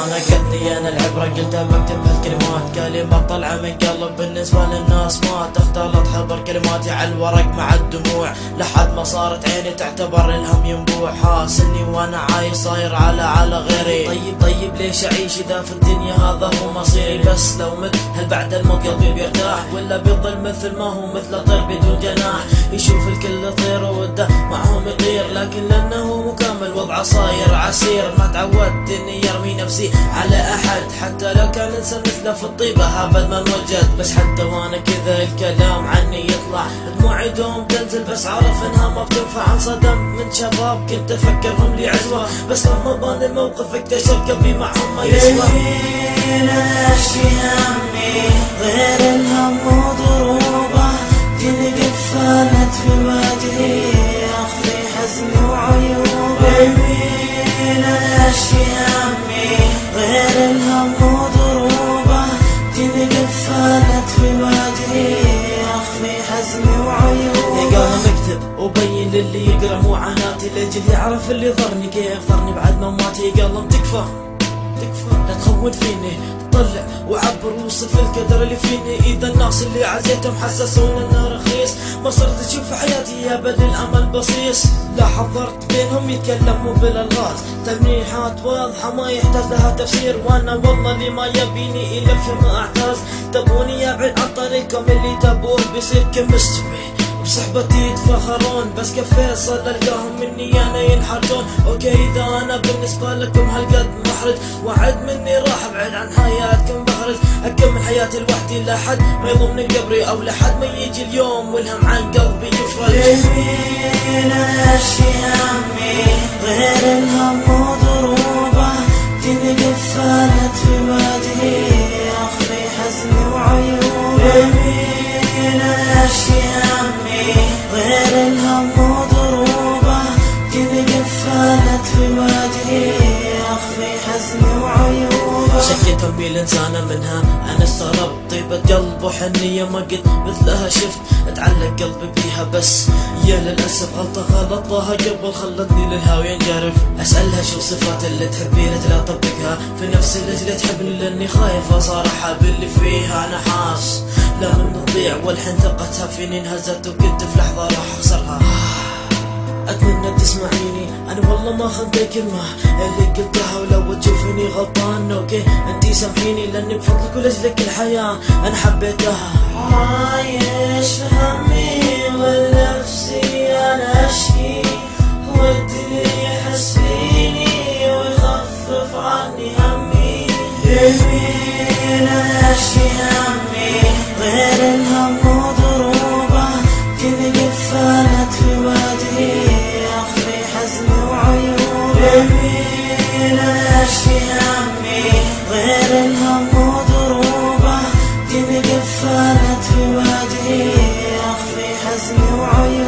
خانقتني انا العبرة قلتها بكتب هالكلمات، كلمات طلعة من قلب بالنسبة للناس مات. اختلط حبر كلماتي على الورق مع الدموع، لحد ما صارت عيني تعتبر الهم ينبوع. حاسني وانا عايش صاير على غيري. طيب ليش اعيش اذا في الدنيا هذا هو مصيري؟ بس لو مت هل بعد الموت قلبي بيرتاح، ولا بيضل مثل ما هو مثل طير بدون جناح؟ يشوف الكل طير وده معهم يطير، لكن لانه مكمل وضعه صاير عسير. ما تعودت اني يرمي نفسي على احد، حتى لو كان انسان مثله في الطيبة ابد ما انوجد. بس حتى وانا كذا الكلام عني يطلع، دموعي دوم تنزل بس عارف انها ما بتنفع. انصدمت من شباب كنت افكرهم لي عزوة، بس لما بان الموقف اكتشفت قلبي معهم ما يسوى. اشكي همي غير الهم وضروبه، كل قفلت في وجهي اخفي حزني وعيوبه. اشكي همي غير الهم وضروبه، كل قفلت في وجهي اخفي حزني وعيوبه. قام اكتب وبين للي يقرا معاناتي، لاجل يعرف اللي ضرني كيف ضرني بعد مماتي. قلم تكفى لا تخون فيني، طلع وعبر ووصف القدر اللي فيني. اذا الناس اللي عزيتهم حسسون انه رخيص، ما صرت اشوف حياتي ابد الامل بصيص. لا حضرت بينهم يتكلموا بالالغاز، تلميحات واضحه ما يحتاج لها تفسير. وانا والله اللي ما يبيني الى فما اعتاز، تبوني ابعد عن طريقكم اللي تبوه بيصير كمستري. بصحبتي يتفخرون بس كفيصل القاهم مني انا ينحرجون. اوكي اذا انا بالنسبة لكم هالقد محرج، وعد مني راح ابعد عن حياتكم بخرج. اكمل حياتي لوحدي لحد ما يضمني قبري، او لحد ما يجي اليوم والهم عن قلبي يفرج. يمين اشكي همي غير الهم وضروبه، كل قفلت في وجهي اخفي حزني وعيوبه. يمين اشكي همي غير الهم وضروبه، كل قفلت في وجهي اخفي حزني وعيوبه. شكيت امي الانسانة منها انا استغربت، طيبة قلب وحنية ما قد مثلها شفت. اتعلق قلبي بيها بس يا للاسف غلطتها قبل خلتني للهاوية انجرف. اسألها شو الصفات اللي تحبينها لا اطبقها في نفسي اللي تحبني، لاني خايفة صراحة باللي فيها انا حاس لا من تضيع. والحين ثقتها فيني انهزت وكنت في لحظة راح اخسرها. اتمنى تسمعيني انا والله ما خنت كلمة اللي قلتها، ولو تشوفيني غلطان اوكي انتي سامحيني، لاني بفضلك ولاجلك الحياة انا حبيتها. عايش همي ولنفسي انا اشكي، ودي اللي يحس فيني ويخفف عني همي. يمين اشكي همي غير الهم وضروبه، كل قفلت في وجهي اخفي حزني وعيوبه. يمين اشكي همي غير الهم وضروبه، كل قفلت في وجهي اخفي حزني وعيوبه.